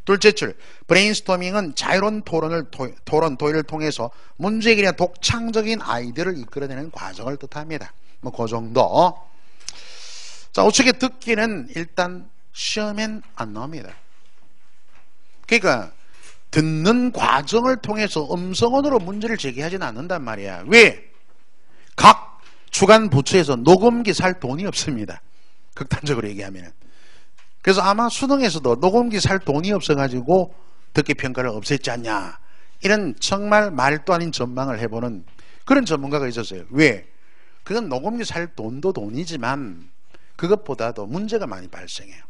둘째 줄, 브레인스토밍은 자유로운 토의를 통해서 문제해결이나 독창적인 아이디어를 이끌어내는 과정을 뜻합니다. 그 정도. 자, 우측에 듣기는 일단 시험엔 안 나옵니다. 그러니까 듣는 과정을 통해서 음성언어로 문제를 제기하지는 않는단 말이야. 왜? 각 주간 부처에서 녹음기 살 돈이 없습니다. 극단적으로 얘기하면. 그래서 아마 수능에서도 녹음기 살 돈이 없어가지고 듣기평가를 없앴지 않냐, 이런 정말 말도 아닌 전망을 해보는 그런 전문가가 있었어요. 왜? 그건 녹음기 살 돈도 돈이지만 그것보다도 문제가 많이 발생해요.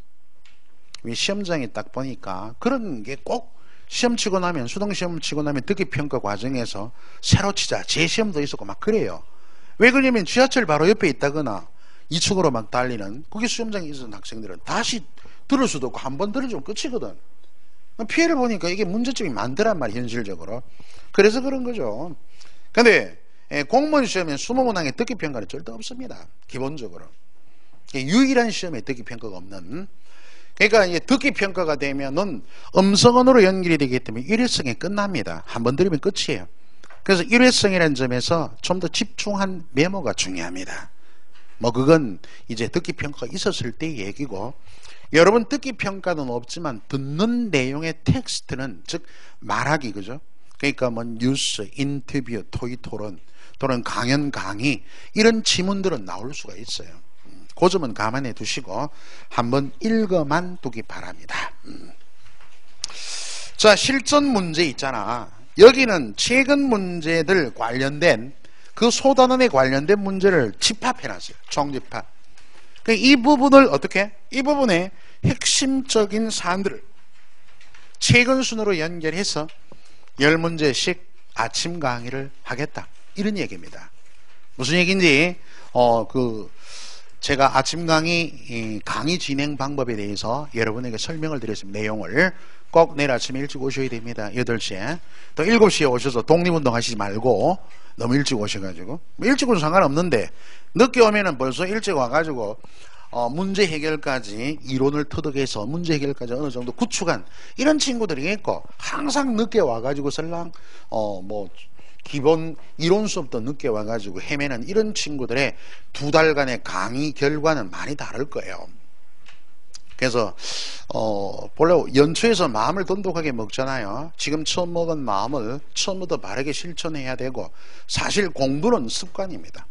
시험장에 딱 보니까 그런 게 꼭 시험 치고 나면, 수능시험 치고 나면 듣기평가 과정에서 새로 치자, 재시험도 있었고 막 그래요. 왜 그러냐면 지하철 바로 옆에 있다거나 2층으로 막 달리는, 그게 수험장에 있었던 학생들은 다시 들을 수도 없고 한 번 들어주면 끝이거든. 피해를 보니까 이게 문제점이 많더란 말이에요, 현실적으로. 그래서 그런 거죠. 근데 공무원 시험에 20문항에 듣기평가는 절대 없습니다. 기본적으로. 유일한 시험에 듣기평가가 없는. 그러니까 이제 듣기평가가 되면은 음성언어로 연결이 되기 때문에 일회성에 끝납니다. 한 번 들으면 끝이에요. 그래서 일회성이라는 점에서 좀 더 집중한 메모가 중요합니다. 뭐 그건 이제 듣기평가가 있었을 때 얘기고, 여러분 듣기평가는 없지만 듣는 내용의 텍스트는, 즉 말하기, 그죠? 그러니까 뭐 뉴스, 인터뷰, 토의 토론 또는 강연, 강의, 이런 지문들은 나올 수가 있어요. 그 점은 감안해 두시고 한번 읽어만 두기 바랍니다. 자, 실전 문제 있잖아. 여기는 최근 문제들 관련된, 그 소단원에 관련된 문제를 집합해놨어요. 총집합. 이 부분을 어떻게? 이 부분의 핵심적인 사안들을 최근 순으로 연결해서 10문제씩 아침 강의를 하겠다, 이런 얘기입니다. 무슨 얘기인지 제가 아침 강의 진행 방법에 대해서 여러분에게 설명을 드렸습니다. 내용을 꼭 내일 아침에 일찍 오셔야 됩니다. 8시에. 또 7시에 오셔서 독립운동 하시지 말고 너무 일찍 오셔가지고, 일찍 오셔도 상관없는데 늦게 오면은 벌써 일찍 와가지고 문제 해결까지 이론을 터득해서 문제 해결까지 어느 정도 구축한 이런 친구들이 있고, 항상 늦게 와가지고 설랑 기본 이론 수업도 늦게 와가지고 헤매는 이런 친구들의 2달간의 강의 결과는 많이 다를 거예요. 그래서 본래 연초에서 마음을 돈독하게 먹잖아요. 지금 처음 먹은 마음을 처음부터 바르게 실천해야 되고, 사실 공부는 습관입니다.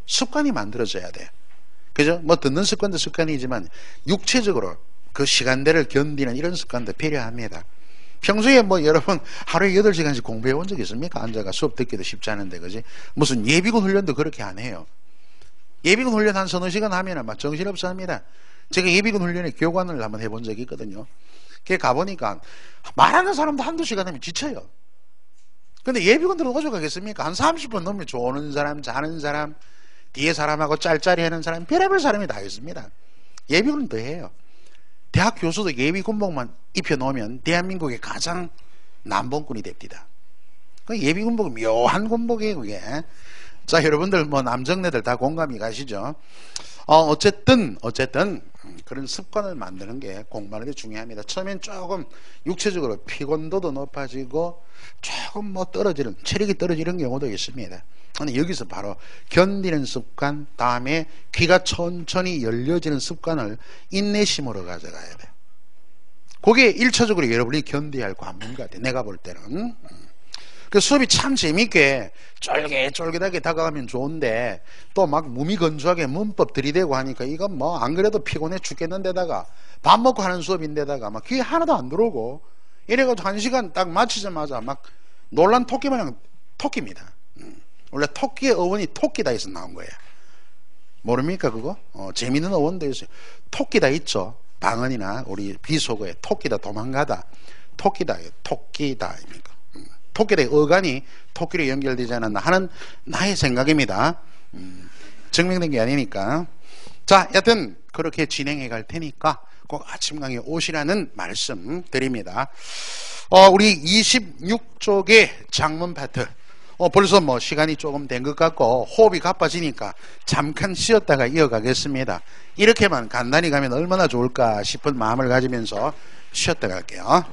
습관이 만들어져야 돼. 그죠? 뭐 듣는 습관도 습관이지만 육체적으로 그 시간대를 견디는 이런 습관도 필요합니다. 평소에 뭐 여러분 하루에 8시간씩 공부해 온 적 있습니까? 앉아가 수업 듣기도 쉽지 않은데, 그지? 무슨 예비군 훈련도 그렇게 안 해요. 예비군 훈련 한 서너 시간 하면은 막 정신없어 합니다. 제가 예비군 훈련에 교관을 한번 해본 적이 있거든요. 그게 가보니까 말하는 사람도 한두 시간 하면 지쳐요. 근데 예비군들은 어디서 가겠습니까? 한 30분 넘으면 조는 사람, 자는 사람, 뒤에 사람하고 짤짤이 하는 사람, 별의별 사람이 다 있습니다. 예비군은 더 해요. 대학 교수도 예비군복만 입혀놓으면 대한민국의 가장 남봉꾼이 됩니다. 그 예비군복은 묘한 군복이에요, 그게. 자, 여러분들 뭐 남정네들 다 공감이 가시죠? 어쨌든 그런 습관을 만드는 게 공부하는 게 중요합니다. 처음엔 조금 육체적으로 피곤도도 높아지고 조금 뭐 떨어지는, 체력이 떨어지는 경우도 있습니다. 근데 여기서 바로 견디는 습관, 다음에 귀가 천천히 열려지는 습관을 인내심으로 가져가야 돼. 그게 1차적으로 여러분이 견뎌야 할 관문 같아, 내가 볼 때는. 그 수업이 참 재밌게 쫄깃쫄깃하게 다가가면 좋은데, 또 막 무미건조하게 문법 들이대고 하니까 이건 뭐 안 그래도 피곤해 죽겠는데다가 밥 먹고 하는 수업인데다가 막 귀에 하나도 안 들어오고, 이래가지고 1시간 딱 마치자마자 막 놀란 토끼 마냥 토끼입니다. 원래 토끼의 어원이 토끼다 해서 나온 거예요. 모릅니까 그거? 재밌는 어원도 있어요. 토끼다 있죠. 방언이나 우리 비속어에 토끼다, 도망가다, 토끼다 입니까? 토끼의 어간이 토끼로 연결되지 않았나 하는 나의 생각입니다. 증명된 게 아니니까. 자, 여튼 그렇게 진행해 갈 테니까 꼭 아침 강의 오시라는 말씀 드립니다. 우리 26쪽의 장문 파트, 벌써 뭐 시간이 조금 된 것 같고 호흡이 가빠지니까 잠깐 쉬었다가 이어가겠습니다. 이렇게만 간단히 가면 얼마나 좋을까 싶은 마음을 가지면서 쉬었다 갈게요.